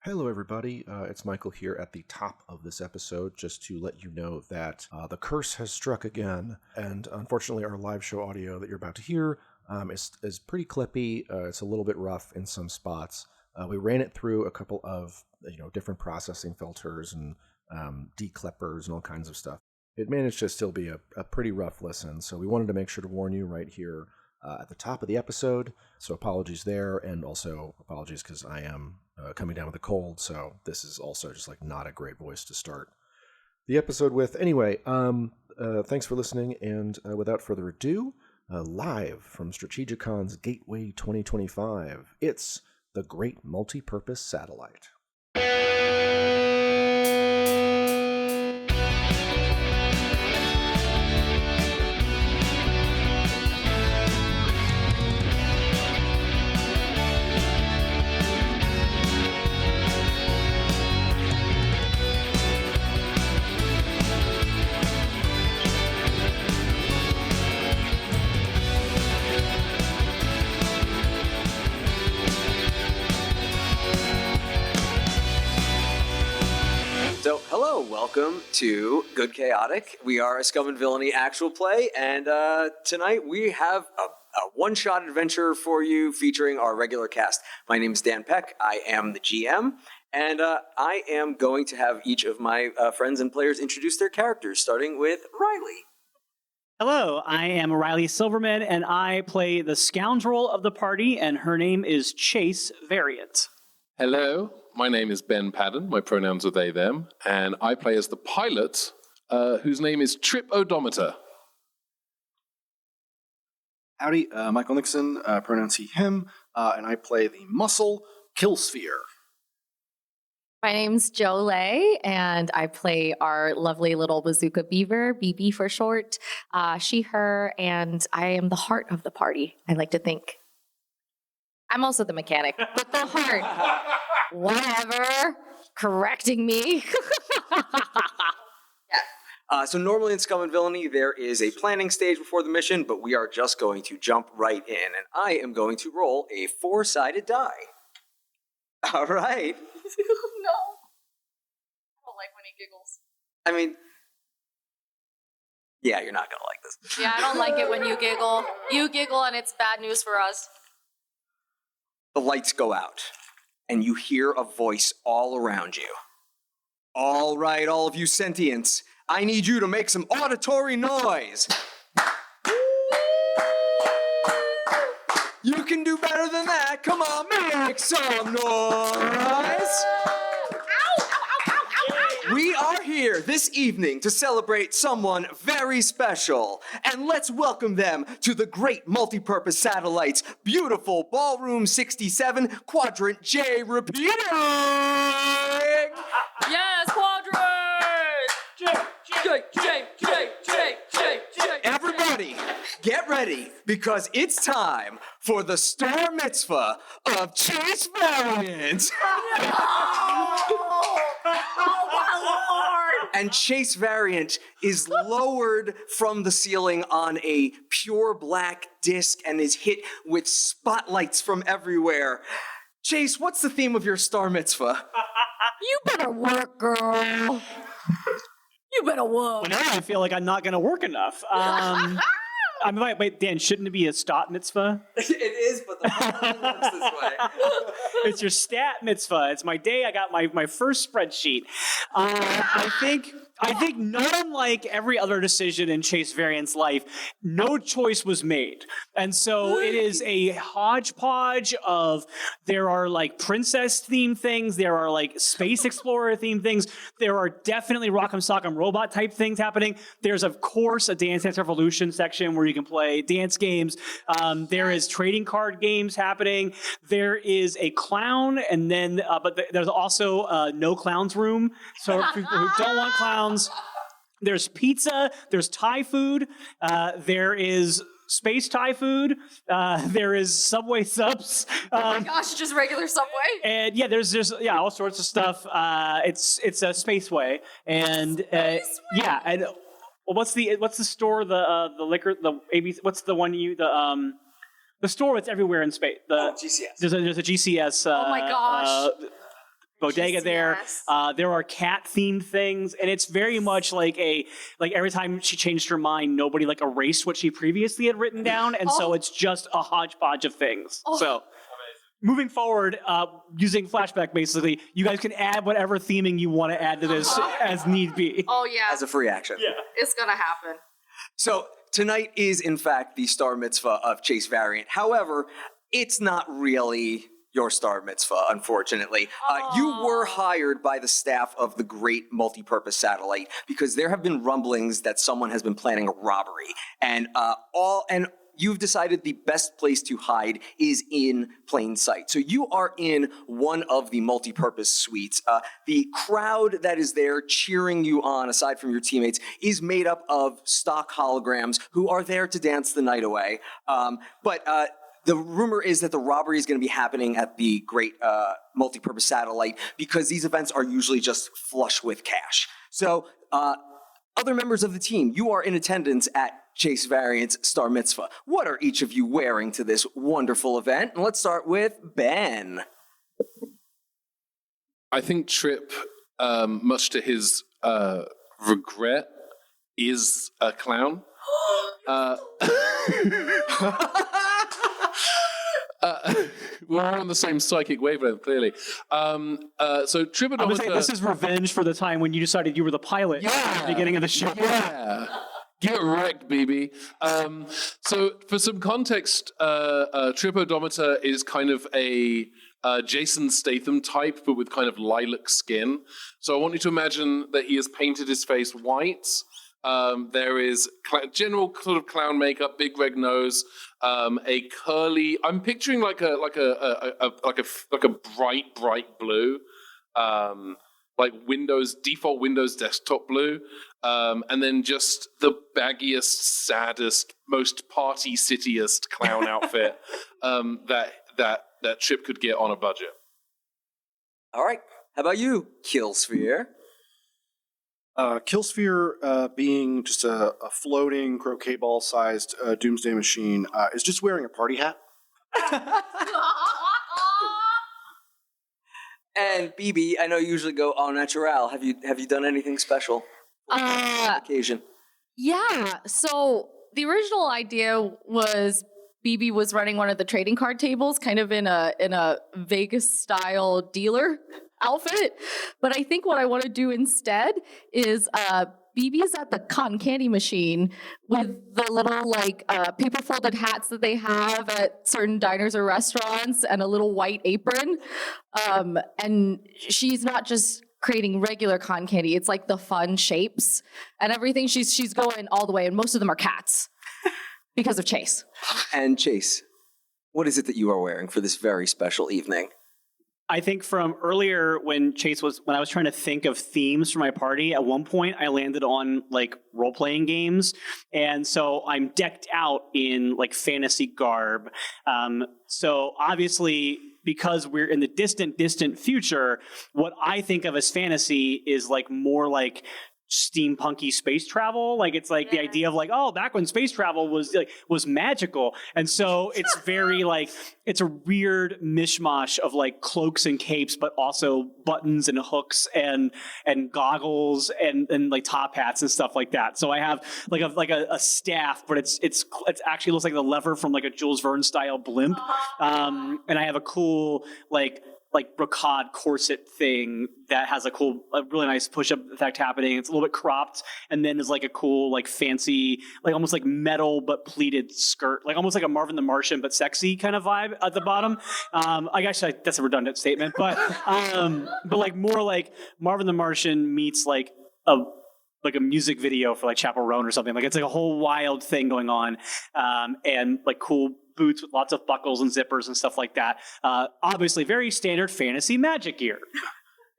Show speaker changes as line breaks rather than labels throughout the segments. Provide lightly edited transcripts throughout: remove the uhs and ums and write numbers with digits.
Hello, everybody. It's Michael here at the top of this episode, just to let you know that the curse has struck again, and unfortunately, our live show audio that you're about to hear is pretty clippy. It's a little bit rough in some spots. We ran it through a couple of different processing filters and declippers and all kinds of stuff. It managed to still be a pretty rough listen, so we wanted to make sure to warn you right here at the top of the episode. So apologies there, and also apologies because I am coming down with a cold, so this is also just like not a great voice to start the episode with. Anyway, thanks for listening, and without further ado, live from Strategicon's Gateway 2025, it's the Great Multipurpose Satellite.
So, hello, welcome to Good Chaotic. We are a Scum and Villainy actual play, and tonight we have a one-shot adventure for you featuring our regular cast. My name is Dan Peck, I am the GM, and I am going to have each of my friends and players introduce their characters, starting with Riley.
Hello, I am Riley Silverman, and I play the scoundrel of the party, and her name is Chase Variant.
Hello, my name is Ben Paddon, my pronouns are they, them, and I play as the pilot, whose name is Trip Odometer.
Howdy, Michael Nixon, pronouns he, him, and I play the muscle, Killsphere.
My name's Châu Lê, and I play our lovely little bazooka beaver, BB for short, she, her, and I am the heart of the party, I like to think. I'm also the mechanic, but the heart, whatever, correcting me.
So normally in Scum and Villainy, there is a planning stage before the mission, but we are just going to jump right in, and I am going to roll a 4-sided die. All right.
No. I don't like when he giggles.
I mean, yeah, you're not going to like this.
Yeah, I don't like it when you giggle. You giggle and it's bad news for us.
The lights go out, and you hear a voice all around you. All right, all of you sentients, I need you to make some auditory noise. You can do better than that. Come on, make some noise. We are here this evening to celebrate someone very special. And let's welcome them to the Great Multipurpose Satellite's beautiful Ballroom 67 Quadrant J repeating.
Yes, quadrant!
Everybody, get ready, because it's time for the Star Mitzvah of Chase Variant. And Chase Variant is lowered from the ceiling on a pure black disc and is hit with spotlights from everywhere. Chase, what's the theme of your Star Mitzvah?
You better work, girl. You better work.
Well, now I feel like I'm not going to work enough. Wait, Dan, shouldn't it be a stat mitzvah?
It is, but the whole works this way.
It's your stat mitzvah. It's my day. I got my first spreadsheet. I think not unlike every other decision in Chase Variant's life, no choice was made. And so it is a hodgepodge of, there are like princess-themed things, there are like space explorer-themed things, there are definitely Rock'em Sock'em Robot type things happening. There's, of course, a Dance Dance Revolution section where you can play dance games. There is trading card games happening. There is a clown, and then, but there's also no clowns room. So for people who don't want clowns, there's pizza, there's Thai food, there is space Thai food, there is Subway subs.
Oh my gosh, just regular Subway?
And yeah, there's all sorts of stuff. It's a Spaceway, and yeah, and what's the store, the liquor, the ABC, what's the one the store that's everywhere in space?
GCS.
There's a GCS.
Oh my gosh.
bodega there.
Yes.
There are cat-themed things, and it's very much like every time she changed her mind, nobody like erased what she previously had written down, and so it's just a hodgepodge of things. So. Moving forward, using flashback, basically, you guys can add whatever theming you want to add to this as need be.
Oh, yeah.
As a free action.
Yeah.
It's going to happen.
So tonight is, in fact, the Star Mitzvah of Chase Variant. However, it's not really your Star Mitzvah, unfortunately. You were hired by the staff of the Great Multipurpose Satellite because there have been rumblings that someone has been planning a robbery. And you've decided the best place to hide is in plain sight. So you are in one of the multi-purpose suites. The crowd that is there cheering you on, aside from your teammates, is made up of stock holograms who are there to dance the night away. But the rumor is that the robbery is going to be happening at the Great Multi-Purpose Satellite because these events are usually just flush with cash. So other members of the team, you are in attendance at Chase Variant's Star Mitzvah. What are each of you wearing to this wonderful event? And let's start with Ben.
I think Trip, much to his regret, is a clown. We're on the same psychic wavelength, clearly. So Tripodometer...
I would say this is revenge for the time when you decided you were the pilot at the beginning of the show.
Yeah. Get wrecked, BB. So for some context, Tripodometer is kind of a Jason Statham type, but with kind of lilac skin. So I want you to imagine that he has painted his face white. There is general sort of clown makeup, big red nose, a curly. I'm picturing like a bright blue, like default Windows desktop blue, and then just the baggiest, saddest, most party cityest clown outfit that Chip could get on a budget.
All right. How about you, Killsphere?
Killsphere, being just a floating croquet ball-sized doomsday machine, is just wearing a party hat.
And BB, I know you usually go au naturel. Have you done anything special on occasion?
Yeah. So the original idea was BB was running one of the trading card tables, kind of in a Vegas style dealer outfit. But I think what I want to do instead is BB's at the cotton candy machine with the little paper folded hats that they have at certain diners or restaurants and a little white apron. And she's not just creating regular cotton candy. It's like the fun shapes and everything. She's going all the way, and most of them are cats because of Chase.
And Chase, what is it that you are wearing for this very special evening?
I think from earlier when I was trying to think of themes for my party, at one point I landed on role-playing games. And so I'm decked out in fantasy garb. So obviously, because we're in the distant future, what I think of as fantasy is more steampunky space travel. It's the idea of back when space travel was magical. And so it's very it's a weird mishmash of cloaks and capes, but also buttons and hooks and goggles and top hats and stuff like that. So I have a staff, but it's actually looks like the lever from a Jules Verne style blimp. And I have a cool brocade corset thing that has a really nice push-up effect happening. It's a little bit cropped, and then there's a cool, fancy, almost metal but pleated skirt, almost like a Marvin the Martian but sexy kind of vibe at the bottom. I guess that's a redundant statement, but more like Marvin the Martian meets a music video for Chappell Roan or something. It's a whole wild thing going on, and cool boots with lots of buckles and zippers and stuff like that. Obviously, very standard fantasy magic gear.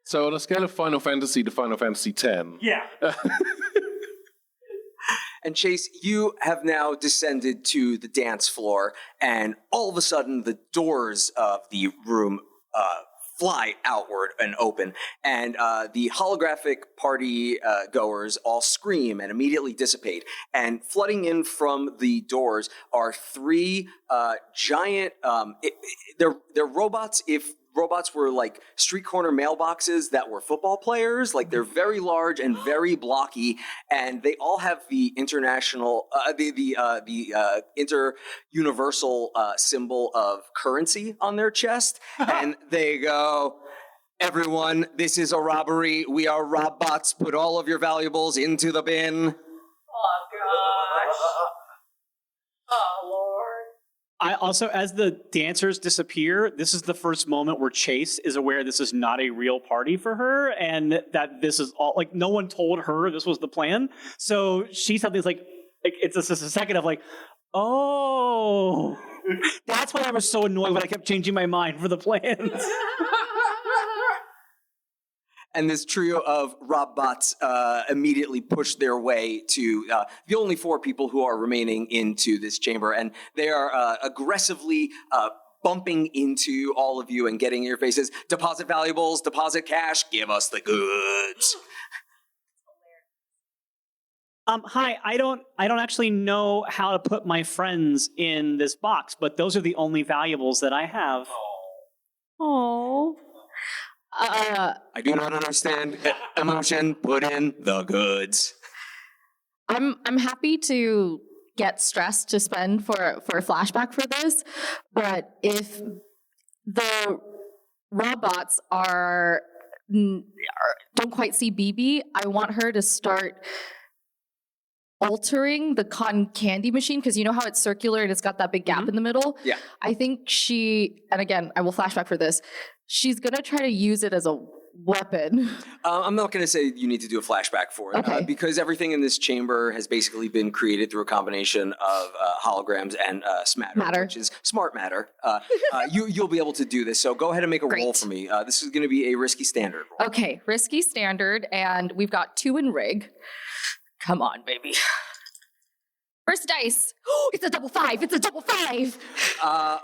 So on a scale of Final Fantasy to Final Fantasy X.
Yeah.
And Chase, you have now descended to the dance floor, and all of a sudden the doors of the room fly outward and open, and the holographic party goers all scream and immediately dissipate. And flooding in from the doors are three giant. They're robots if robots were like street corner mailboxes that were football players. Like they're very large and very blocky, and they all have the international, inter-universal symbol of currency on their chest, and they go, "Everyone, this is a robbery. We are Robbots. Put all of your valuables into the bin."
Oh, gosh. Oh, Lord.
I also, as the dancers disappear, this is the first moment where Chase is aware this is not a real party for her, and that this is all, like, no one told her this was the plan. So she something's like it's just a second of like, oh, that's why I was so annoyed when I kept changing my mind for the plans.
And this trio of Robbots immediately push their way to the only 4 people who are remaining into this chamber. And they are aggressively bumping into all of you and getting in your faces. Deposit valuables, deposit cash, give us the goods.
Hi, I don't actually know how to put my friends in this box, but those are the only valuables that I have.
Oh.
I do not understand emotion. Put in the goods.
I'm happy to get stressed to spend for a flashback for this, but if the robots don't quite see BB, I want her to start altering the cotton candy machine, because you know how it's circular and it's got that big gap in the middle?
Yeah.
I think and again, I will flashback for this, she's going to try to use it as a weapon.
I'm not going to say you need to do a flashback for it,
Okay.
Because everything in this chamber has basically been created through a combination of holograms and matter, which is smart matter. You'll be able to do this, so go ahead and make a roll for me. This is going to be a risky standard roll.
Okay, risky standard, and we've got 2 in rig. Come on, baby. First dice. Oh, it's a double 5. It's a double 5.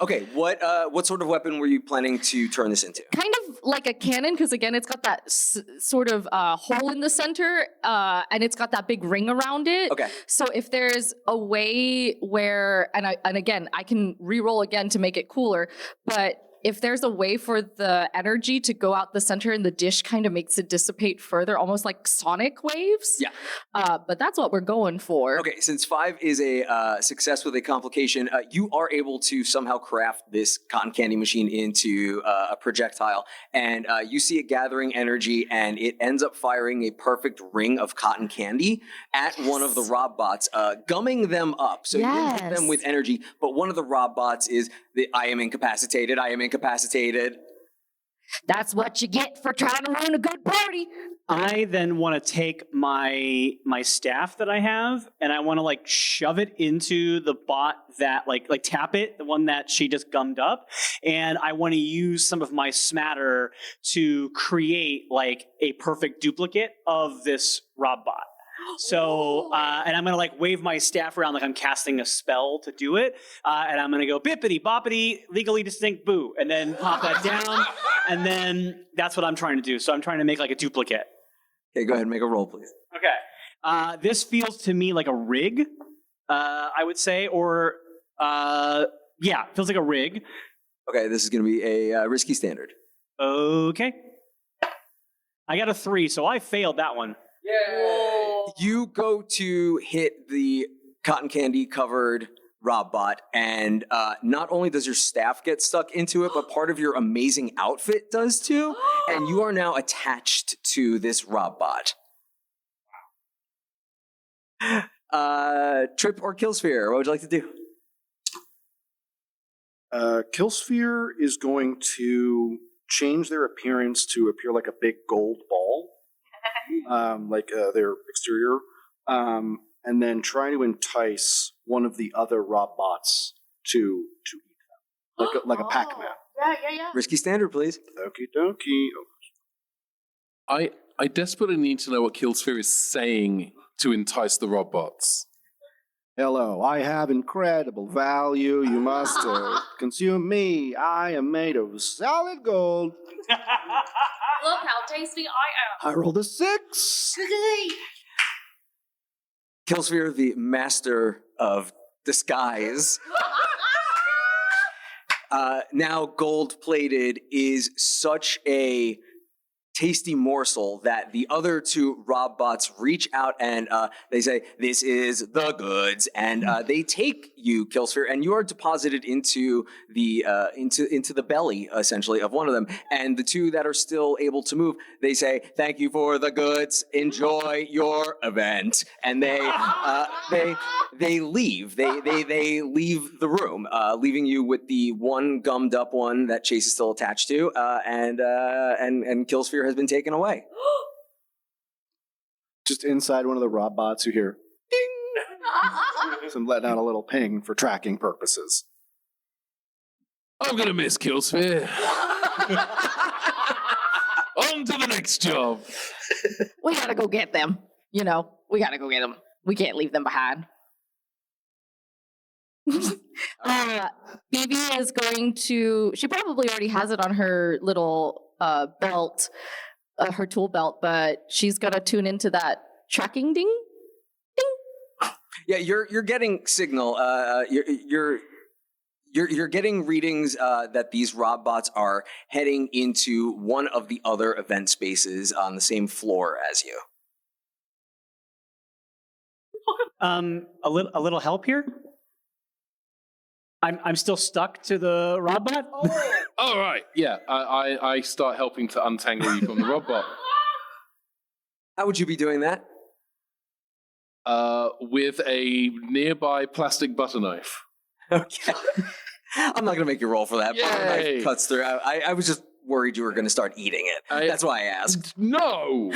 Okay, what sort of weapon were you planning to turn this into?
Kind of like a cannon, because again, it's got that sort of hole in the center, and it's got that big ring around it.
Okay.
So if there's a way where, and again, I can re-roll again to make it cooler, but if there's a way for the energy to go out the center and the dish kind of makes it dissipate further, almost like sonic waves.
Yeah.
But that's what we're going for.
Okay, since 5 is a success with a complication, you are able to somehow craft this cotton candy machine into a projectile, and you see it gathering energy, and it ends up firing a perfect ring of cotton candy at one of the Robbots, gumming them up. So you didn't hit them with energy, but one of the Robbots is, I am incapacitated.
That's what you get for trying to ruin a good party.
I then want to take my staff that I have, and I want to like shove it into the bot that like tap it, the one that she just gummed up, and I want to use some of my smatter to create like a perfect duplicate of this Rob bot. So, and I'm going to like wave my staff around like I'm casting a spell to do it. And I'm going to go bippity boppity, legally distinct boo, and then pop that down. And then that's what I'm trying to do. So I'm trying to make like a duplicate.
Okay, go ahead and make a roll, please.
Okay. This feels to me like a rig, I would say, or yeah, feels like a rig.
Okay, this is going to be a risky standard.
Okay. I got a 3, so I failed that one.
Yeah. You go to hit the cotton candy covered Robbot, and not only does your staff get stuck into it, but part of your amazing outfit does too, and you are now attached to this Robbot. Trip or Killsphere, what would you like to do?
Killsphere is going to change their appearance to appear like a big gold ball, like their exterior, and then try to entice one of the other Robbots to eat them, like a Pac-Man.
Yeah.
Risky standard, please.
Okie dokie.
I desperately need to know what Killsphere is saying to entice the Robbots.
Hello, I have incredible value. You must consume me. I am made of solid gold.
Look how tasty I am.
I rolled a 6.
Killsphere, the master of disguise, now gold-plated is such a tasty morsel that the other two Rob bots reach out and they say, "This is the goods," and they take you, Killsphere, and you are deposited into the into the belly essentially of one of them. And the two that are still able to move, they say, "Thank you for the goods. Enjoy your event," and they leave. They leave the room, leaving you with the one gummed up one that Chase is still attached to, and Killsphere has been taken away.
Just inside one of the Rob bots, you hear ding. Some letting out a little ping for tracking purposes.
I'm gonna miss Killsphere. On to the next job.
We gotta go get them. We gotta go get them. We can't leave them behind. BB is going to, she probably already has it on her little belt, her tool belt, but she's gonna tune into that tracking ding.
Yeah, you're getting signal. You're getting readings that these Rob bots are heading into one of the other event spaces on the same floor as you.
A little help here. I'm still stuck to the Rob bot.
All right, yeah, I start helping to untangle you from the robot.
How would you be doing that?
With a nearby plastic butter knife.
Okay. I'm not going to make you roll for that. Butter knife cuts through. I was just worried you were going to start eating it. That's why I asked.
No,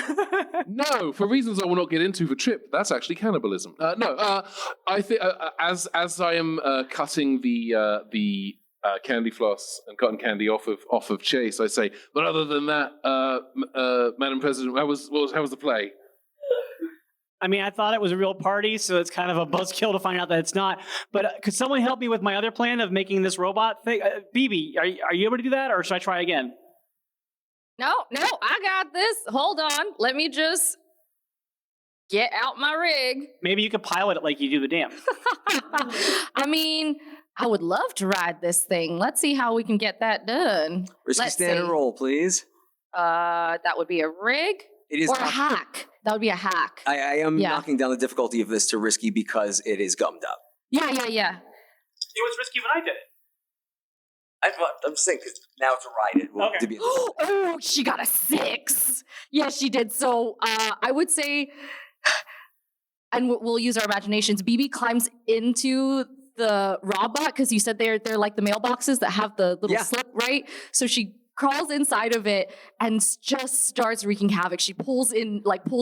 for reasons I will not get into for Trip. That's actually cannibalism. I think as I am cutting the candy floss and cotton candy off of Chase, I say, but other than that, Madam President, how was the play?
I mean, I thought it was a real party, so it's kind of a buzzkill to find out that it's not. But could someone help me with my other plan of making this robot thing? BB, are you able to do that, or should I try again?
No, I got this. Hold on. Let me just get out my rig.
Maybe you could pilot it like you do the dam.
I mean, I would love to ride this thing. Let's see how we can get that done.
Risky standard roll, please.
That would be a rig.
It is
or a hack. That would be a hack.
I am knocking down the difficulty of this to risky because it is gummed up.
Yeah.
It was risky when I did it.
I'm saying because now to ride it.
Okay.
To be
Oh, she got a 6. Yeah, she did. So I would say, and we'll use our imaginations, BB climbs into the robot because you said they're like the mailboxes that have the little slip, right? So she crawls inside of it and just starts wreaking havoc. She pulls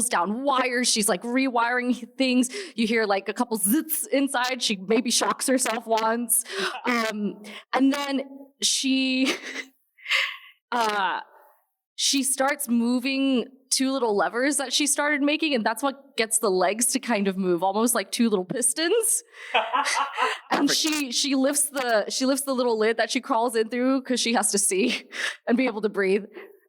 down wires. She's like rewiring things. You hear like a couple zits inside. She maybe shocks herself once. And then she starts moving 2 little levers that she started making, and that's what gets the legs to kind of move, almost like 2 little pistons. And she lifts the little lid that she crawls in through because she has to see and be able to breathe.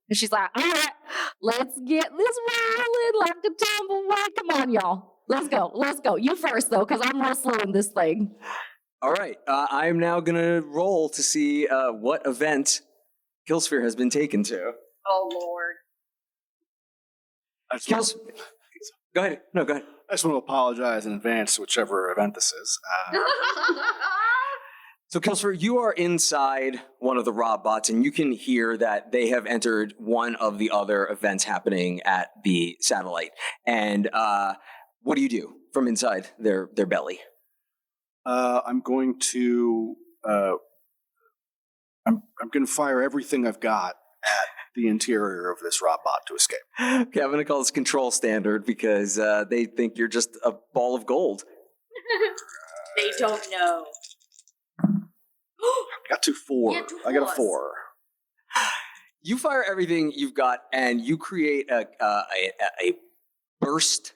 And she's like, "All right, let's get this rolling like a tumbleweed. Come on, y'all. Let's go. You first, though, because I'm real slow in this thing."
All right. I'm now going to roll to see what event Killsphere has been taken to.
Oh, Lord.
Go ahead. No, go ahead.
I just want to apologize in advance, whichever event this is.
So, Killsphere, you are inside one of the Rob bots, and you can hear that they have entered one of the other events happening at the satellite. And what do you do from inside their belly?
I'm going to I'm going to fire everything I've got at the interior of this Rob bot to escape.
Okay, I'm going to call this control standard because they think you're just a ball of gold.
They don't know.
Got to 4.
Yeah,
I got a 4.
You fire everything you've got, and you create a burst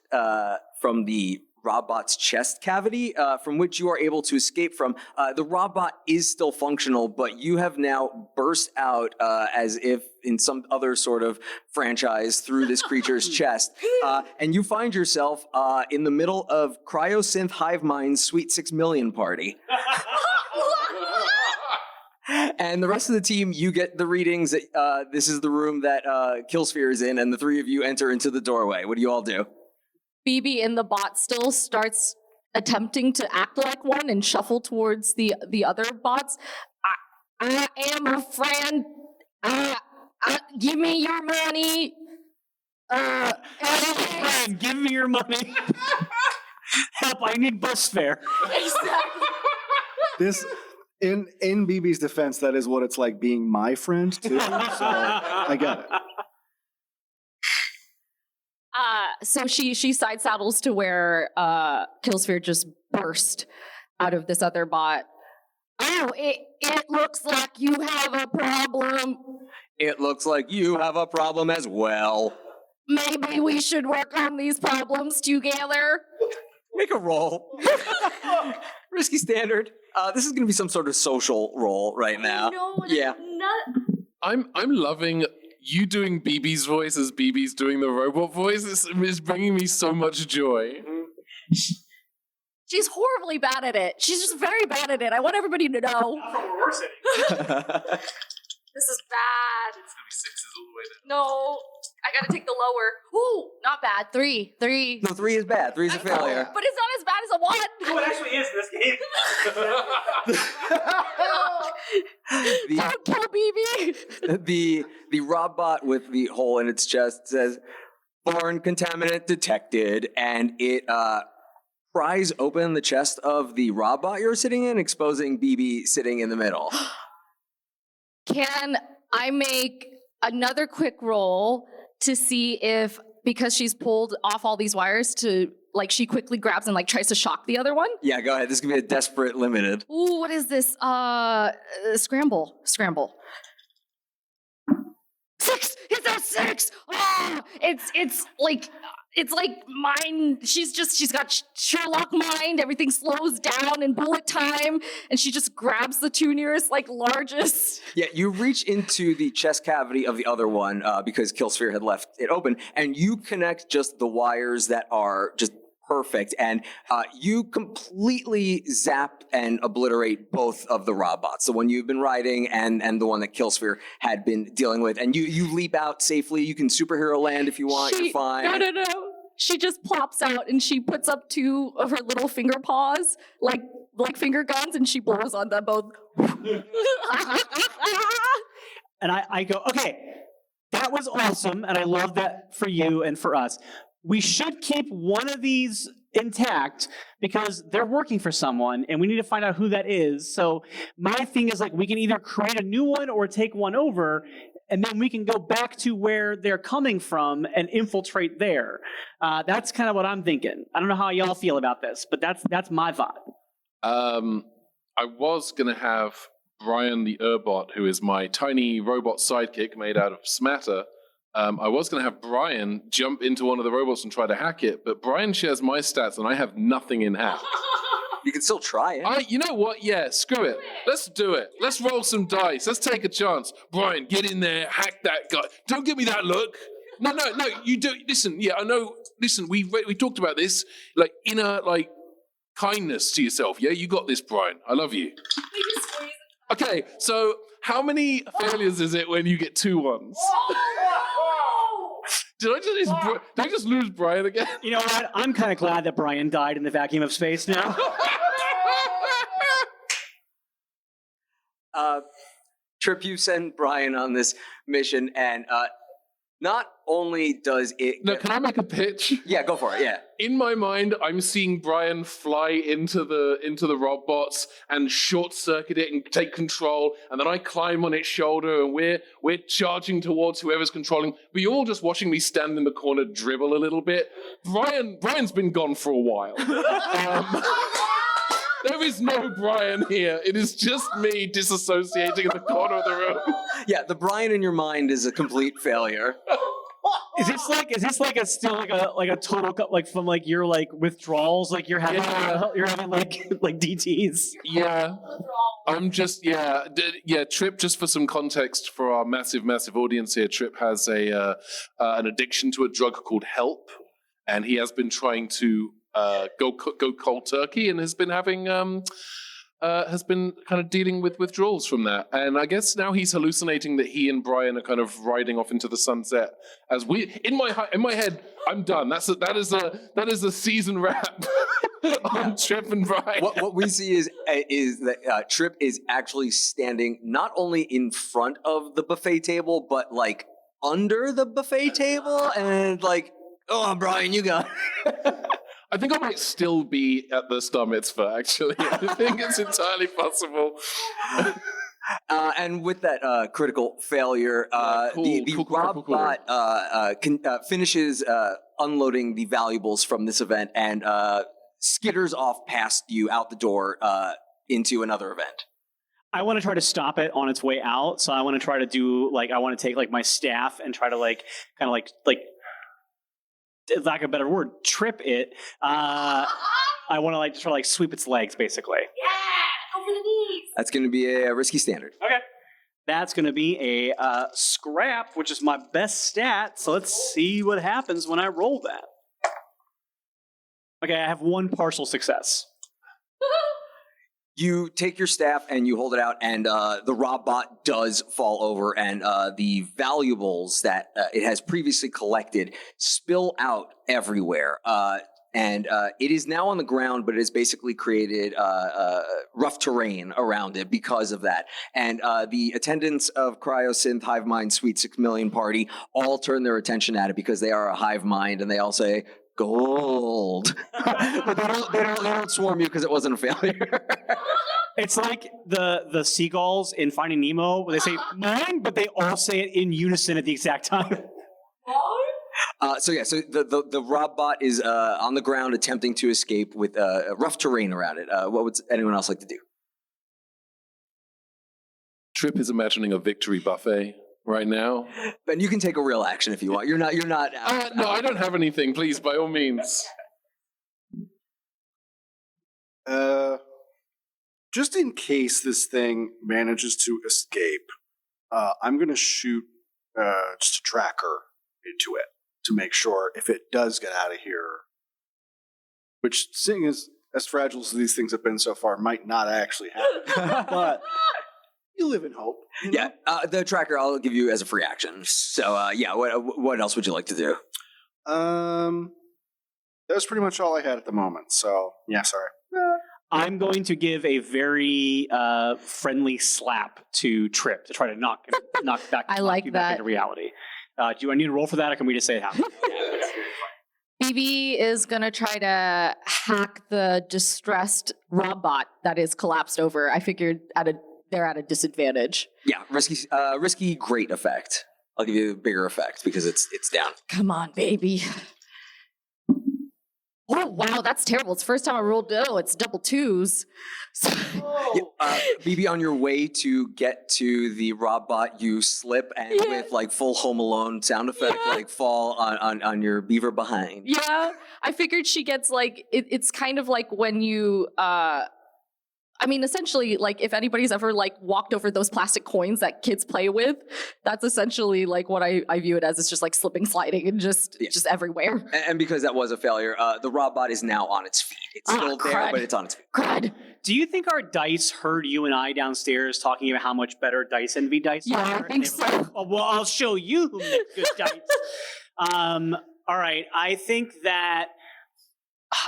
from the Robbot's chest cavity, from which you are able to escape from. The Robbot is still functional, but you have now burst out as if in some other sort of franchise through this creature's chest, and you find yourself in the middle of Cryosynth Hive Mind's Sweet 6 Million party. And the rest of the team, you get the readings. This is the room that Killsphere is in, and the three of you enter into the doorway. What do you all do?
BB in the bot still starts attempting to act like one and shuffle towards the other bots. I am a friend. Give me your money.
Friend, give me your money. Help, I need bus fare.
Exactly.
This, in BB's defense, that is what it's like being my friend too. So I got it.
So she side saddles to where Killsphere just burst out of this other bot. Oh, it looks like you have a problem.
It looks like you have a problem as well.
Maybe we should work on these problems together.
Make a roll. Risky standard. This is going to be some sort of social roll right now.
No,
yeah.
I'm loving you doing BB's voice as BB's doing the robot voice. Is bringing me so much joy.
She's horribly bad at it. She's just very bad at it. I want everybody to know. This is bad.
It's gonna be sixes all the way down.
No, I gotta take the lower. Ooh, not bad. Three.
No, 3 is bad. 3 is a failure.
But it's not as bad as a 1.
No, it actually is in this game.
Don't kill BB.
The robot with the hole in its chest says, "Foreign contaminant detected," and it pries open the chest of the robot you're sitting in, exposing BB sitting in the middle.
Can I make another quick roll to see if, because she's pulled off all these wires, to like she quickly grabs and like tries to shock the other one?
Yeah, go ahead. This could be a desperate limited.
Ooh, what is this? Scramble. 6. It's a 6. Oh, it's like mine. She's got Sherlock mind. Everything slows down in bullet time, and she just grabs the 2 nearest, like largest.
Yeah, you reach into the chest cavity of the other one because Killsphere had left it open, and you connect just the wires that are just perfect, and you completely zap and obliterate both of the robots, the one you've been riding and the one that Killsphere had been dealing with, and you leap out safely. You can superhero land if you want. You're fine.
No. She just plops out and she puts up 2 of her little finger paws, like finger guns, and she blows on them both.
And I go, okay, that was awesome, and I love that for you and for us. We should keep one of these intact because they're working for someone and we need to find out who that is. So my thing is, like, we can either create a new one or take one over, and then we can go back to where they're coming from and infiltrate there. That's kind of what I'm thinking. I don't know how y'all feel about this, but that's my vibe.
I was going to have Brian the Urbot, who is my tiny robot sidekick made out of smatter. I was going to have Brian jump into one of the robots and try to hack it, but Brian shares my stats and I have nothing in hack.
You can still try it.
You know what? Yeah, screw it. Let's do it. Let's roll some dice. Let's take a chance. Brian, get in there, hack that guy. Don't give me that look. No, you do. Listen, yeah, I know. Listen, we talked about this, like, inner, like, kindness to yourself. Yeah, you got this, Brian. I love you. Okay, so how many failures is it when you get 2 ones? Did I just lose Brian again?
You know what? I'm kind of glad that Brian died in the vacuum of space now.
Trip, you send Brian on this mission, and not only does it...
No, can I make a pitch?
Yeah, go for it, yeah.
In my mind, I'm seeing Brian fly into the robots and short-circuit it and take control, and then I climb on its shoulder, and we're charging towards whoever's controlling, but you're all just watching me stand in the corner, dribble a little bit. Brian's been gone for a while. There is no Brian here. It is just me disassociating in the corner of the room.
Yeah, the Brian in your mind is a complete failure.
Is this like a total like from like your like withdrawals, like you're having like DTs?
Yeah. I'm just Trip, just for some context for our massive audience here, Trip has an addiction to a drug called Help, and he has been trying to go cold turkey and has been having has been kind of dealing with withdrawals from that. And I guess now he's hallucinating that he and Brian are kind of riding off into the sunset. As in my head, I'm done. That is a season wrap on Trip and Brian.
What we see is that Trip is actually standing not only in front of the buffet table, but like under the buffet table, and like, oh, Brian, you got it.
I think I might still be at the Star Mitzvah, actually. I think it's entirely possible.
And with that critical failure, the Robbot finishes unloading the valuables from this event and skitters off past you out the door into another event.
I want to try to stop it on its way out. So I want to try to do I want to take my staff and try to kind of lack of a better word, trip it. I want to try to sweep its legs, basically.
Yeah, over the knees.
That's going to be a risky standard.
Okay. That's going to be a scrap, which is my best stat. So let's see what happens when I roll that. Okay, I have one partial success.
You take your staff and you hold it out, and the Robbot does fall over, and the valuables that it has previously collected spill out everywhere. And it is now on the ground, but it has basically created rough terrain around it because of that. And the attendants of Cryosynth Hive Mind Suite 6 Million Party all turn their attention at it because they are a hive mind, and they all say, gold. But they don't swarm you because it wasn't a failure.
It's like the seagulls in Finding Nemo, where they say mine, but they all say it in unison at the exact time.
So the Robbot is on the ground attempting to escape with rough terrain around it. What would anyone else like to do?
Trip is imagining a victory buffet right now.
Ben, you can take a real action if you want. You're not.
No, I don't have anything. Please, by all means.
Just in case this thing manages to escape, I'm going to shoot just a tracker into it to make sure if it does get out of here, which, seeing as fragile as these things have been so far, might not actually happen. But you live in hope.
Yeah, the tracker I'll give you as a free action. So, what else would you like to do?
That was pretty much all I had at the moment. So, yeah, sorry.
I'm going to give a very friendly slap to Trip to try to knock back.
I like
you
that.
Back into reality. Do I need to roll for that, or can we just say it happens?
BB is going to try to hack the distressed Robbot that is collapsed over. I figured they're at a disadvantage.
Yeah, risky great effect. I'll give you a bigger effect because it's down.
Come on, baby. Oh, wow, that's terrible. It's the first time I rolled, it's double twos.
BB, on your way to get to the Robbot, you slip and with full Home Alone sound effect, fall on your beaver behind.
Yeah, I figured she gets it's kind of like when you, essentially, if anybody's ever walked over those plastic coins that kids play with, that's essentially what I view it as. It's just slipping, sliding, and just everywhere.
And because that was a failure, the Robbot is now on its feet. It's still there, but it's on its feet.
Crud.
Do you think our dice heard you and I downstairs talking about how much better Dice Envy dice are?
Yeah, I think so.
Well, I'll show you who makes good dice. All right, I think that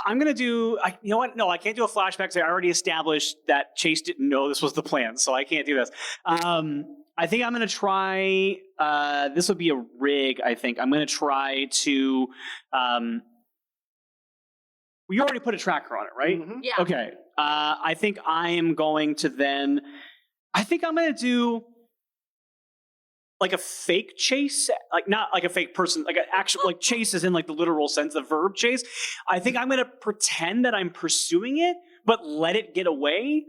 I'm going to do, you know what? No, I can't do a flashback because I already established that Chase didn't know this was the plan, so I can't do this. I think I'm going to try, this would be a rig, I think. I'm going to try to, we already put a tracker on it, right?
Mm-hmm. Yeah.
Okay. I think I am going to then, I think I'm going to do a fake chase, not like a fake person, an actual, chase is in the literal sense, the verb chase. I think I'm going to pretend that I'm pursuing it, but let it get away,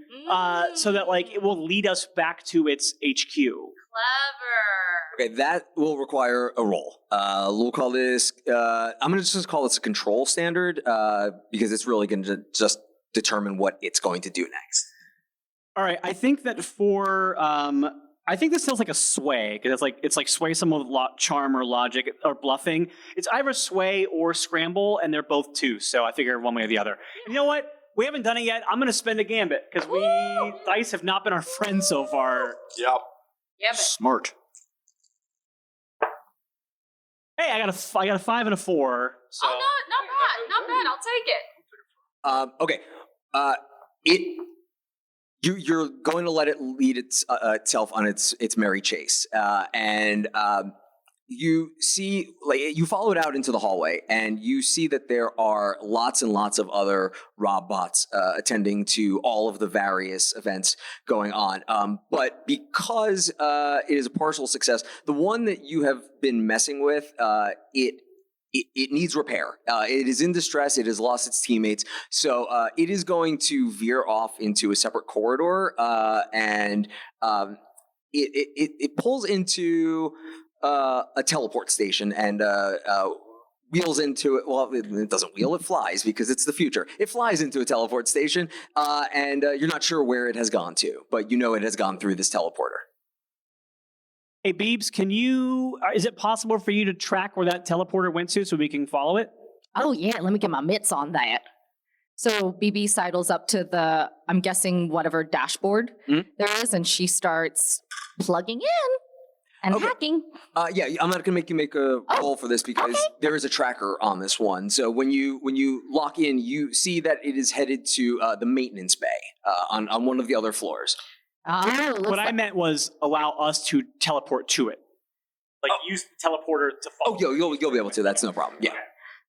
so that it will lead us back to its HQ.
Clever.
Okay, that will require a roll. We'll call this, I'm going to just call this a control standard, because it's really going to just determine what it's going to do next.
All right, I think that for, I think this feels like a sway, because it's like sway someone with charm or logic or bluffing. It's either sway or scramble, and they're both 2, so I figure one way or the other. And you know what? We haven't done it yet. I'm going to spend a gambit because dice have not been our friends so far.
Yep.
Yeah,
Smart.
Hey, I got a 5 and a 4. So.
Oh, not bad. I'll take it.
Okay. You're going to let it lead itself on its merry chase, and you see, like, you follow it out into the hallway, and you see that there are lots and lots of other Rob bots attending to all of the various events going on. But because it is a partial success, the one that you have been messing with, it needs repair. It is in distress. It has lost its teammates. So it is going to veer off into a separate corridor, and it pulls into a teleport station and wheels into it. Well, it doesn't wheel, it flies because it's the future. It flies into a teleport station, and you're not sure where it has gone to, but you know it has gone through this teleporter.
Hey, Beebs, is it possible for you to track where that teleporter went to so we can follow it?
Oh, yeah, let me get my mitts on that. So BB sidles up to I'm guessing, whatever dashboard there is, and she starts plugging in and hacking.
Yeah, I'm not going to make you make a roll for this because there is a tracker on this one. So when you lock in, you see that it is headed to the maintenance bay on one of the other floors.
Oh,
What I meant was allow us to teleport to it. Like, use the teleporter to follow.
Oh, you'll be able to. That's no problem. Yeah.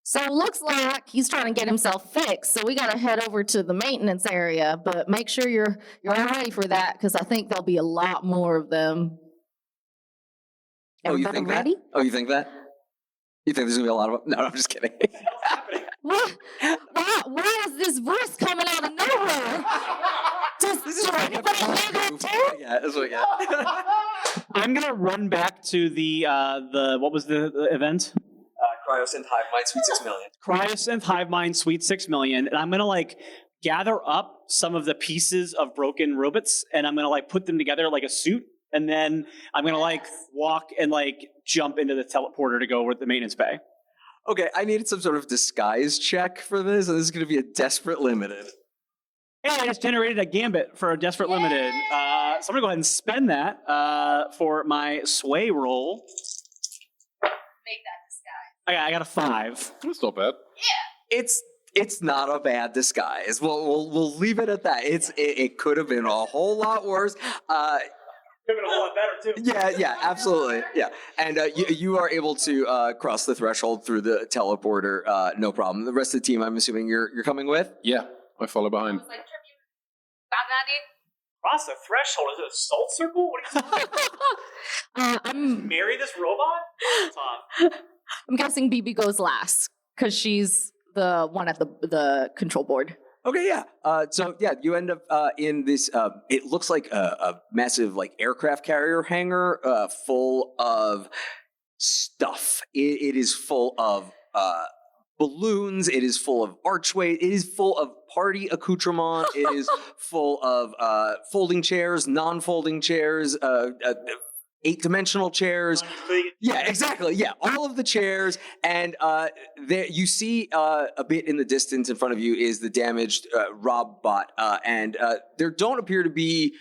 So it looks like he's trying to get himself fixed. So we got to head over to the maintenance area, but make sure you're ready for that because I think there'll be a lot more of them.
Oh, you
Everybody
think
ready?
that? Oh, you think that? You think there's gonna be a lot of them? No, I'm just kidding.
What? Why is this voice coming out of nowhere? Does anybody hear that too?
Yeah, that's what I got.
I'm gonna run back to the what was the event?
Cryosynth Hive Mind Suite 6 million.
Cryosynth Hive Mind Suite 6 million, and I'm gonna gather up some of the pieces of broken robots, and I'm gonna put them together like a suit, and then I'm gonna walk and jump into the teleporter to go over to the maintenance bay.
Okay, I needed some sort of disguise check for this, and this is gonna be a desperate limited.
Hey, I just generated a gambit for a desperate limited. So I'm gonna go ahead and spend that for my sway roll.
Make that disguise.
I got a 5.
That's not bad.
It's not a bad disguise. We'll leave it at that. It could have been a whole lot worse.
Could have been a whole lot better too.
Yeah, absolutely. Yeah, and you are able to cross the threshold through the teleporter, no problem. The rest of the team, I'm assuming you're coming with.
Yeah, I follow behind.
Got that, dude?
Cross the threshold? Is it a salt circle? What are you
I'm
marry this robot? Tom.
I'm guessing BB goes last because she's the one at the control board.
Okay, yeah. So yeah, you end up in this. It looks like a massive aircraft carrier hangar full of stuff. It is full of balloons. It is full of archway. It is full of party accoutrement. It is full of folding chairs, non-folding chairs, 8-dimensional chairs. Yeah, exactly. Yeah, all of the chairs. And there you see a bit in the distance in front of you is the damaged Rob bot. And there don't appear to be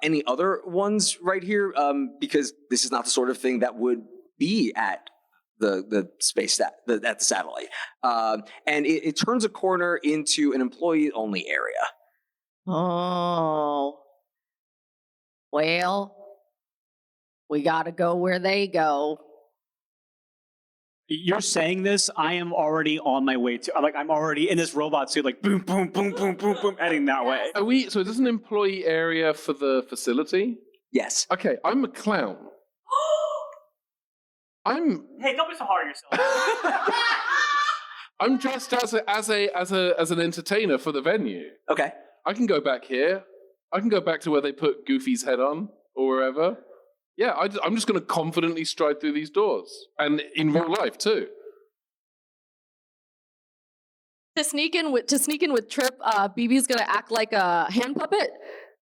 any other ones right here because this is not the sort of thing that would be at the space at the satellite. And it turns a corner into an employee-only area.
Oh. Well, we got to go where they go.
You're saying this, I am already on my way to, I'm already in this robot suit, boom, boom, boom, boom, boom, boom, heading that way.
So is this an employee area for the facility?
Yes.
Okay, I'm a clown.
Hey, don't be so hard on yourself.
I'm dressed as an entertainer for the venue.
Okay.
I can go back here. I can go back to where they put Goofy's head on, or wherever. Yeah, I'm just going to confidently stride through these doors, and in real life too.
To sneak in with Trip, BB's going to act like a hand puppet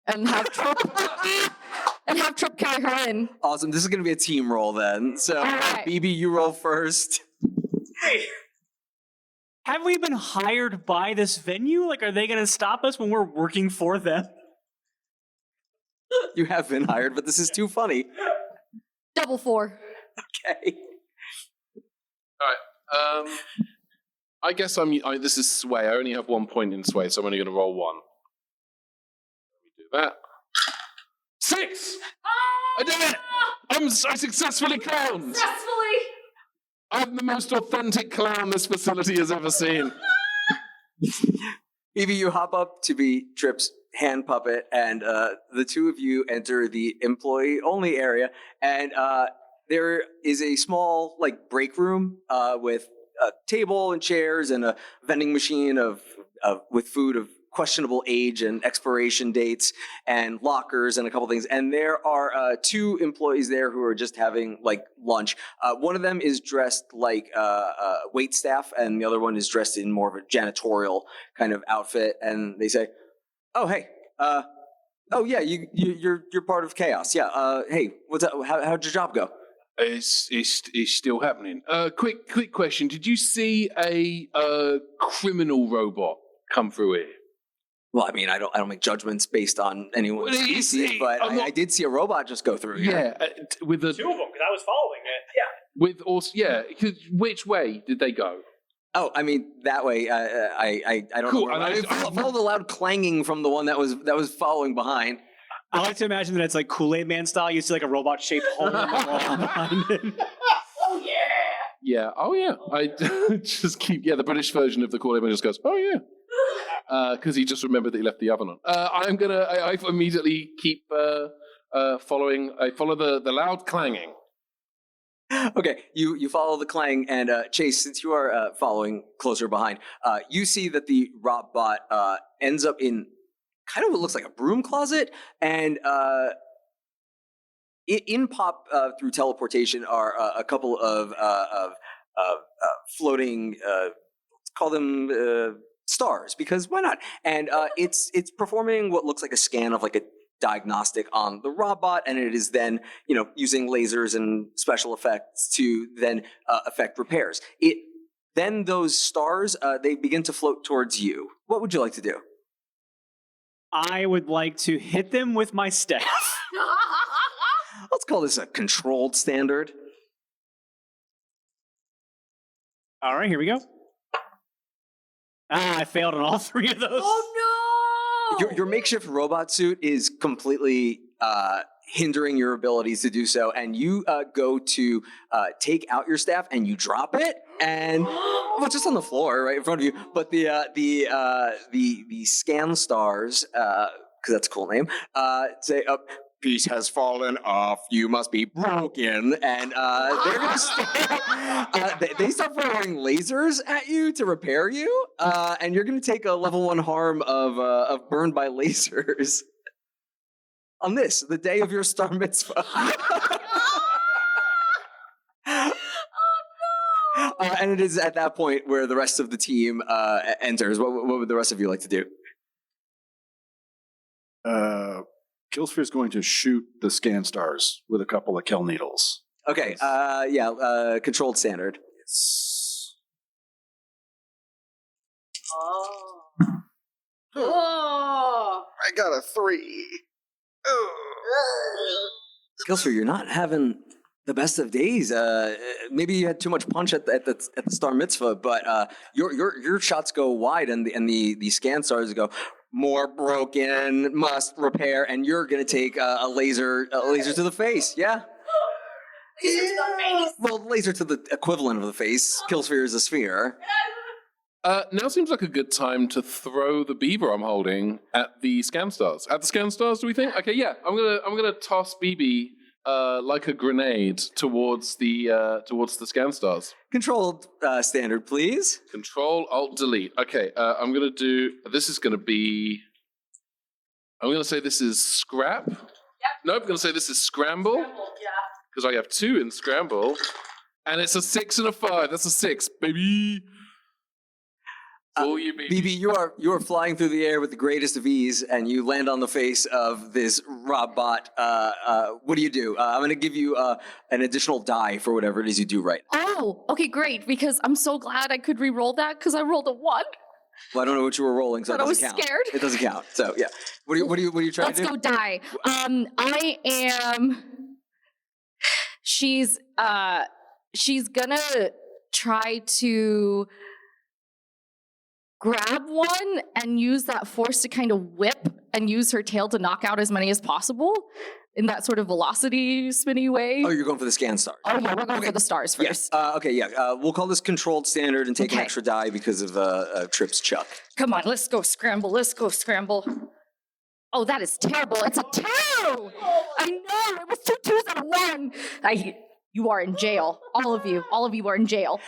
and have Trip carry her in.
Awesome. This is going to be a team roll then. So,
right.
BB, you roll first.
have we been hired by this venue? Like, are they going to stop us when we're working for them?
You have been hired, but this is too funny.
Double 4.
Okay.
All right. I guess this is sway. I only have 1 point in sway, so I'm only going to roll 1. Let me do that. 6! I did it! I successfully clowned!
Successfully!
I'm the most authentic clown this facility has ever seen.
Evie, you hop up to be Trip's hand puppet, and the two of you enter the employee-only area, and there is a small, break room with a table and chairs and a vending machine with food of questionable age and expiration dates and lockers and a couple things. And there are 2 employees there who are just having lunch. One of them is dressed like wait staff, and the other one is dressed in more of a janitorial kind of outfit. And they say, "Oh, hey, oh yeah, you're part of Chaos. Yeah. Hey, what's up? How'd your job go?"
It's still happening. Quick question: did you see a criminal robot come through here?
Well, I mean, I don't make judgments based on anyone's species, but I did see a robot just go through here.
Yeah, with the
2 of them, because I was following it. Yeah.
with also which way did they go?
Oh, I mean that way. I don't
Cool,
know.
and
I followed the loud clanging from the one that was following behind.
I like to imagine that it's like Kool-Aid Man style. You see like a robot-shaped hole in the wall behind him.
Oh, yeah!
Yeah. Oh yeah. I just keep the British version of the Kool-Aid Man just goes, "Oh yeah." Because he just remembered that he left the oven on. I immediately keep following. I follow the loud clanging.
Okay, you follow the clang, and Chase, since you are following closer behind, you see that the robot ends up in kind of what looks like a broom closet, and in pop through teleportation are a couple of floating, let's call them stars, because why not? And it's performing what looks like a scan of like a diagnostic on the robot, and it is then using lasers and special effects to then affect repairs. Then those stars they begin to float towards you. What would you like to do?
I would like to hit them with my staff.
Let's call this a controlled standard.
All right, here we go. I failed on all 3 of those.
Oh, no!
Your makeshift robot suit is completely hindering your abilities to do so, and you go to take out your staff and you drop it, and well, just on the floor right in front of you. But the scan stars, because that's a cool name, say "Peace has fallen off. You must be broken," and they're gonna they start firing lasers at you to repair you, and you're gonna take a level 1 harm of burned by lasers on this, the day of your star mitzvah. And it is at that point where the rest of the team enters. What would the rest of you like to do?
Killsphere is going to shoot the scan stars with a couple of kill needles.
Okay, controlled standard.
Oh.
I got a 3.
Killsphere, you're not having the best of days. Maybe you had too much punch at the star mitzvah, but your shots go wide, and the scan stars go more broken, must repair, and you're gonna take a laser to the face. Yeah.
Laser to the face.
Well, laser to the equivalent of the face. Killsphere is a sphere.
Now seems like a good time to throw the beaver I'm holding at the scan stars. At the scan stars, do we think? Okay, yeah. I'm gonna toss BB like a grenade towards the scan stars.
Controlled standard, please.
Control Alt Delete. Okay, I'm gonna do. This is gonna be. I'm gonna say this is scrap. Yep. Nope. I'm gonna say this is scramble.
Scramble, yeah.
Because I have 2 in scramble, and it's a 6 and a 5. That's a 6, baby. Fool you, baby.
BB, you are flying through the air with the greatest of ease, and you land on the face of this Robbot. What do you do? I'm going to give you an additional die for whatever it is you do right now.
Oh, okay, great. Because I'm so glad I could re-roll that because I rolled a 1.
Well, I don't know what you were rolling, so it
But I
doesn't
was
count.
scared.
It doesn't count. So yeah, what are you trying
Let's
to do?
go die. I am. She's gonna try to grab one and use that force to kind of whip and use her tail to knock out as many as possible in that sort of velocity spinny way.
Oh, you're going for the scan stars.
Oh yeah, we're going for the stars first.
Yes. We'll call this controlled standard and take an extra die because of Trip's Chuck.
Come on, let's go scramble. Let's go scramble. Oh, that is terrible. It's a 2. I know. It was 2 2s and a 1. You are in jail. All of you are in jail.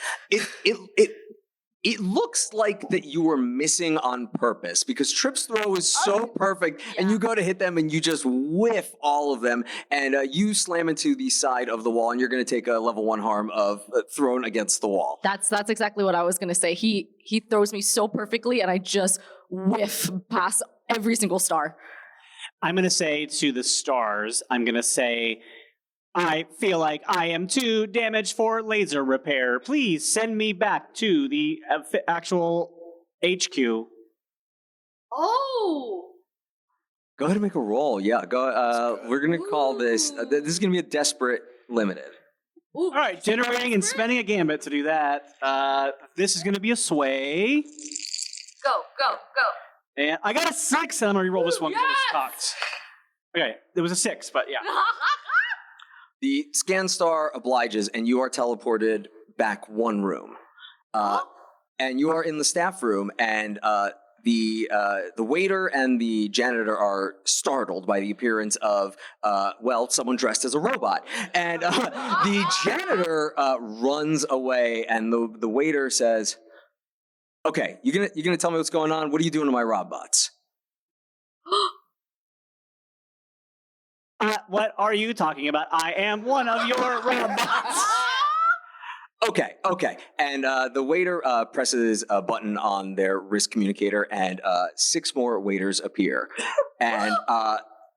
It looks like that you were missing on purpose because Trip's throw is so perfect, and you go to hit them and you just whiff all of them, and you slam into the side of the wall, and you're going to take a level 1 harm of thrown against the wall.
That's exactly what I was going to say. He throws me so perfectly, and I just whiff past every single star.
I'm going to say to the stars, I'm going to say, I feel like I am too damaged for laser repair. Please send me back to the actual HQ.
Oh!
Go ahead and make a roll. Yeah, go. We're going to call this, this is going to be a desperate limited.
Ooh.
All right, generating and spending a gambit to do that. This is going to be a sway.
Go.
And I got a 6, and I'm going to re-roll this one because it's cocked. Okay, it was a 6, but yeah.
The scan star obliges, and you are teleported back 1 room. And you are in the staff room, and the waiter and the janitor are startled by the appearance of, someone dressed as a robot. And the janitor runs away, and the waiter says, "Okay, you're gonna tell me what's going on? What are you doing to my Robbots?"
What are you talking about? I am one of your robots.
Okay. And the waiter presses a button on their wrist communicator, and 6 more waiters appear. And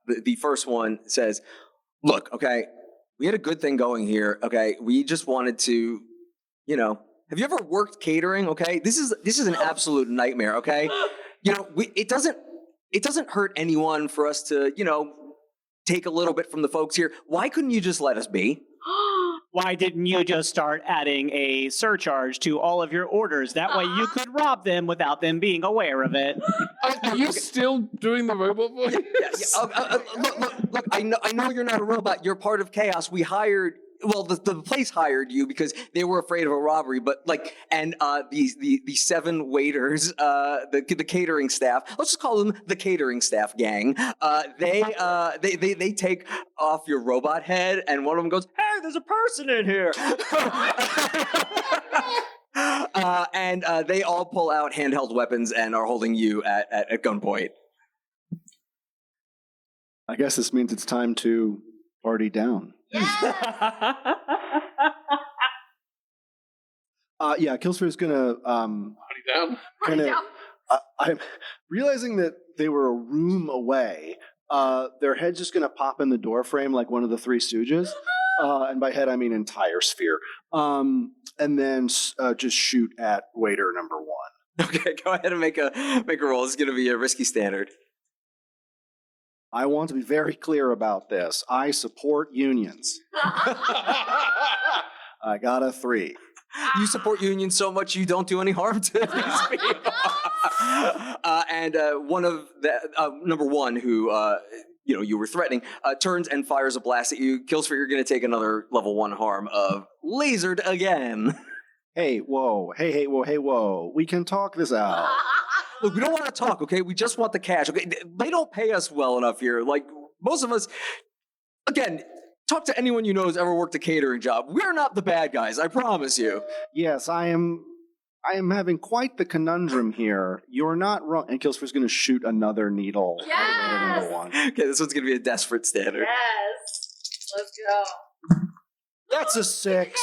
the first one says, "Look, okay, we had a good thing going here. Okay, we just wanted to, have you ever worked catering? Okay, this is an absolute nightmare. Okay, it doesn't hurt anyone for us to, take a little bit from the folks here. Why couldn't you just let us be?"
Why didn't you just start adding a surcharge to all of your orders? That way you could rob them without them being aware of it.
Are you still doing the robot voice?
Look, I know you're not a robot. You're part of Chaos. We hired... Well, the place hired you because they were afraid of a robbery, but the 7 waiters, the catering staff, let's just call them the catering staff gang. They take off your robot head, and one of them goes, "Hey, there's a person in here." And they all pull out handheld weapons and are holding you at gunpoint.
I guess this means it's time to party down. Killsphere is gonna kind of. I'm realizing that they were a room away. Their head's just gonna pop in the door frame like one of the 3 Stooges, and by head I mean entire sphere. And then just shoot at waiter number 1.
Okay, go ahead and make a roll. This is gonna be a risky standard.
I want to be very clear about this. I support unions. I got a 3.
You support unions so much you don't do any harm to these people. And one of the number 1 who you were threatening turns and fires a blast at you. Killsphere, you're going to take another level 1 harm of lasered again.
Hey, whoa. Hey, whoa. We can talk this out.
Look, we don't want to talk, okay? We just want the cash, okay? They don't pay us well enough here. Like, most of us, again, talk to anyone you know who's ever worked a catering job. We're not the bad guys, I promise you.
Yes, I am having quite the conundrum here. You're not wrong. And Killsphere's going to shoot another needle.
Yes!
Number 1.
Okay, this one's going to be a desperate standard.
Yes. Let's go.
That's a 6.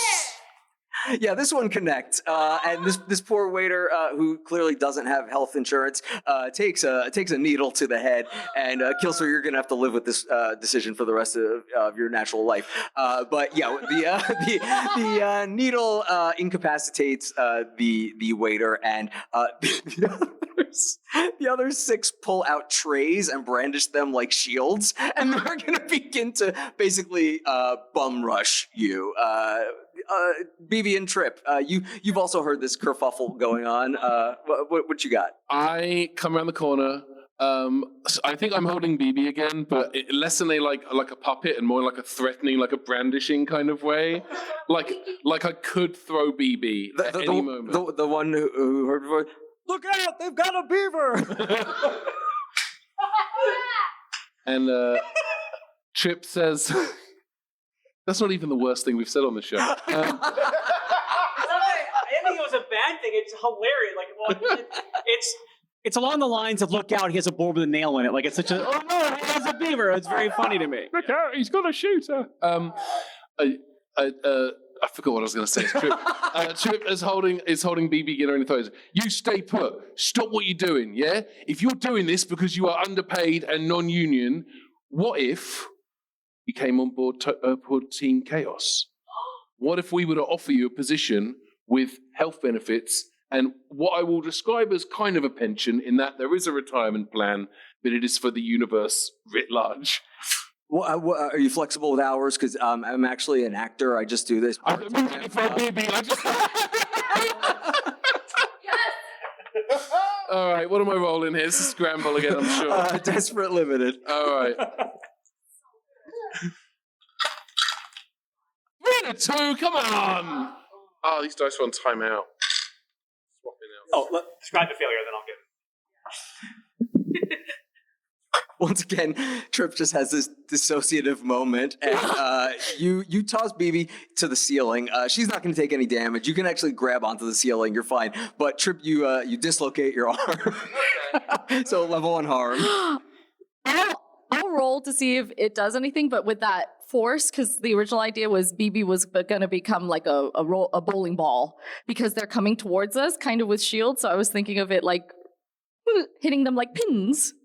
Yeah, this one connects. And this poor waiter who clearly doesn't have health insurance takes a needle to the head. And Killsphere, you're gonna have to live with this decision for the rest of your natural life. But yeah, the needle incapacitates the waiter, and the other 6 pull out trays and brandish them like shields, and they're gonna begin to basically bum rush you. BB and Trip, you've also heard this kerfuffle going on. What you got?
I come around the corner. So I think I'm holding BB again, but less in a like a puppet and more like a threatening, like a brandishing kind of way. Like I could throw BB at any moment.
The one who heard before. Look out! They've got a beaver.
And Trip says, "That's not even the worst thing we've said on the show."
I didn't think it was a bad thing. It's hilarious. It's along the lines of "Look out! He has a board with a nail in it." Like it's such a "Oh no, he has a beaver." It's very funny to me.
Look out! He's got a shooter. I forgot what I was going to say. Trip is holding BB Ginner in the throws. You stay put. Stop what you're doing. Yeah. If you're doing this because you are underpaid and non-union, what if you came on board Team Chaos? What if we were to offer you a position with health benefits and what I will describe as kind of a pension, in that there is a retirement plan, but it is for the universe writ large?
Are you flexible with hours? Because I'm actually an actor. I just do this.
All right, what am I rolling here? It's a scramble again, I'm sure.
Desperate Limited.
All right. 2, come on! Oh, these dice are on timeout. Swapping out.
Oh, describe the failure, then I'll get it.
Once again, Trip just has this dissociative moment, and you toss BB to the ceiling. She's not going to take any damage. You can actually grab onto the ceiling. You're fine. But Trip, you dislocate your arm. So level 1 harm.
I'll roll to see if it does anything, but with that force, because the original idea was BB was going to become like a bowling ball because they're coming towards us, kind of with shields. So I was thinking of it like hitting them like pins.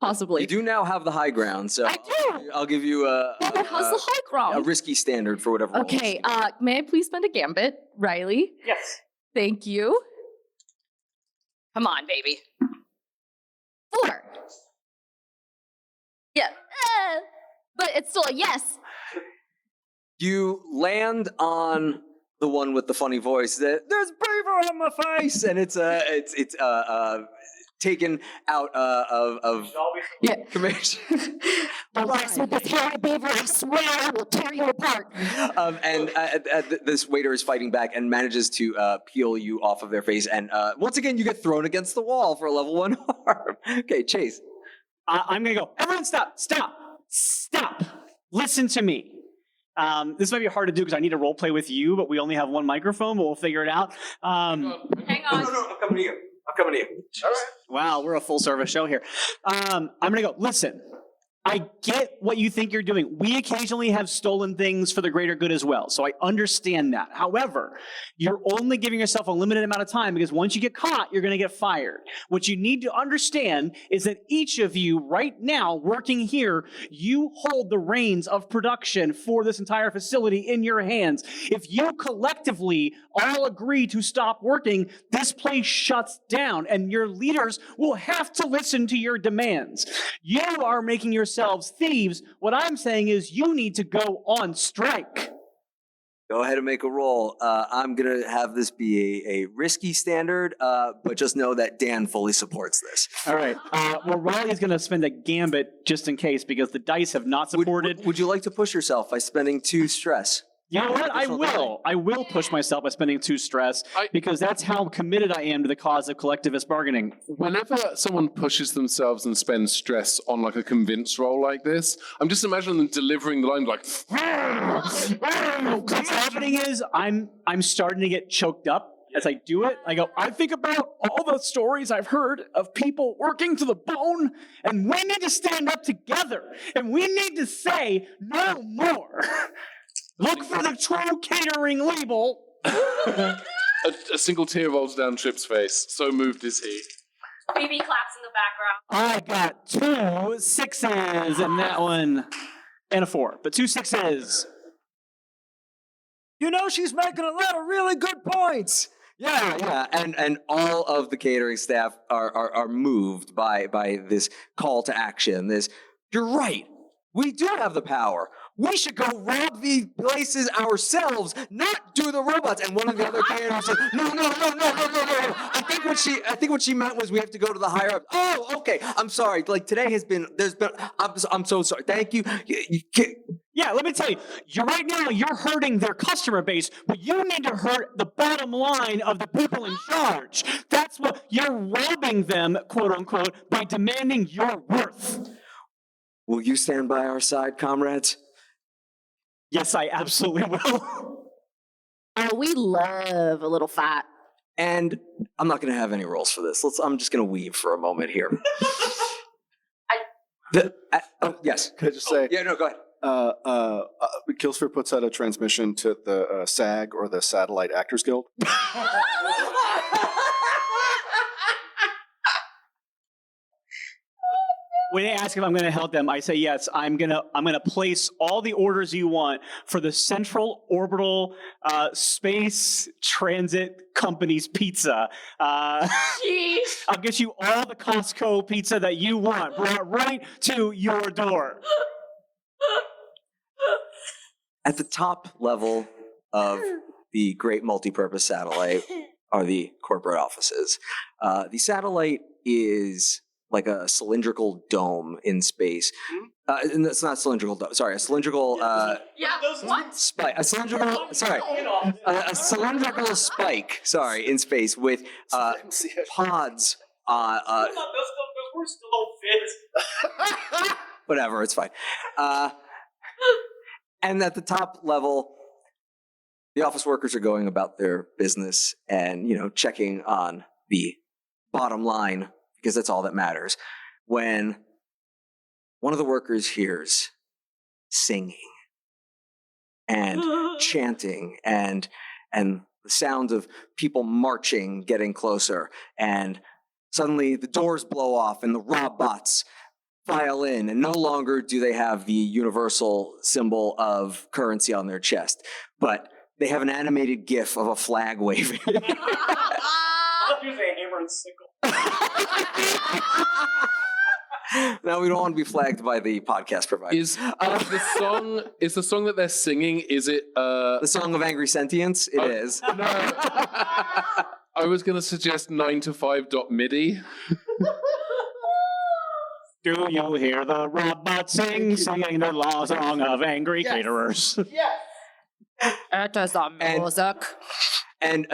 Possibly.
You do now have the high ground, so
I do.
I'll give you
How's the high ground?
a risky standard for whatever.
Okay, may I please spend a gambit, Riley?
Yes.
Thank you. Come on, baby. 4. Yeah. But it's still a yes.
You land on the one with the funny voice. There's beaver on my face, and it's taken out of commission.
I swear I will tear you apart.
And this waiter is fighting back and manages to peel you off of their face. And once again, you get thrown against the wall for a level 1 harm. Okay, Chase.
I'm going to go. Everyone stop. Listen to me. This might be hard to do because I need to role play with you, but we only have one microphone, but we'll figure it out.
Hang on.
No, I'm coming to you. All right.
Wow, we're a full service show here. I'm going to go. Listen, I get what you think you're doing. We occasionally have stolen things for the greater good as well, so I understand that. However, you're only giving yourself a limited amount of time because once you get caught, you're going to get fired. What you need to understand is that each of you right now working here, you hold the reins of production for this entire facility in your hands. If you collectively all agree to stop working, this place shuts down and your leaders will have to listen to your demands. You are making yourselves thieves. What I'm saying is you need to go on strike.
Go ahead and make a roll. I'm going to have this be a risky standard, but just know that Dan fully supports this.
All right. Well, Riley's going to spend a gambit just in case because the dice have not supported.
Would you like to push yourself by spending 2 stress?
You know what? I will. I will push myself by spending 2 stress because that's how committed I am to the cause of collectivist bargaining.
Whenever someone pushes themselves and spends stress on like a convince roll like this, I'm just imagining them delivering the line like.
What's happening is I'm starting to get choked up as I do it. I go, I think about all the stories I've heard of people working to the bone, and we need to stand up together, and we need to say no more. Look for the true catering label
A single tear rolls down Trip's face. So moved is he.
BB claps in the background.
I got 2 6s in that one. And a 4, but 2 6s.
You know, she's making a lot of really good points. Yeah. And all of the catering staff are moved by this call to action. You're right. We do have the power. We should go rob these places ourselves, not do the robots. And one of the other caterers says, no. I think what she meant was we have to go to the higher up. Oh, okay. I'm sorry. Like today I'm so sorry. Thank you.
Yeah, let me tell you, right now you're hurting their customer base, but you need to hurt the bottom line of the people in charge. That's what you're robbing them, quote unquote, by demanding your worth.
Will you stand by our side, comrades?
Yes, I absolutely will.
Oh, we love a little fight.
And I'm not going to have any rolls for this. I'm just going to weave for a moment here. Yes.
Could I just say?
Yeah, no, go ahead.
Killsphere puts out a transmission to the SAG, or the Satellite Actors Guild.
When they ask if I'm going to help them, I say yes. I'm gonna place all the orders you want for the Central Orbital Space Transit Company's pizza. I'll get you all the Costco pizza that you want, brought right to your door.
At the top level of the great multipurpose satellite are the corporate offices. The satellite is like a cylindrical dome in space. And it's not cylindrical dome. Sorry, a cylindrical spike. A cylindrical spike. Sorry, in space with pods.
Those words still don't fit.
Whatever, it's fine. And at the top level, the office workers are going about their business and, checking on the bottom line, because that's all that matters. When one of the workers hears singing and chanting and the sound of people marching getting closer, and suddenly the doors blow off and the robots file in, and no longer do they have the universal symbol of currency on their chest, but they have an animated GIF of a flag waving.
I'll use a hammer and sickle.
Now we don't want to be flagged by the podcast provider.
Is the song that they're singing? Is it
the song of angry sentience? It is.
No. I was going to suggest 9to5.midi.
Do you hear the robot singing the song of angry caterers?
It is the music.
And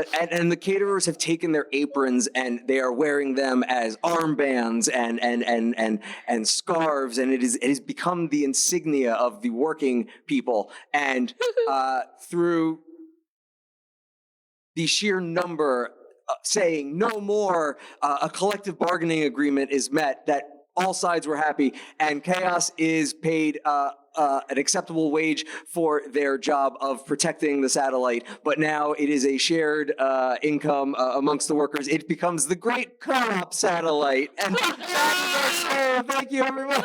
the caterers have taken their aprons and they are wearing them as armbands and scarves, and it has become the insignia of the working people. And through the sheer number saying no more, a collective bargaining agreement is met that all sides were happy, and Chaos is paid an acceptable wage for their job of protecting the satellite, but now it is a shared income amongst the workers. It becomes the great co-op satellite. And thank you, everyone.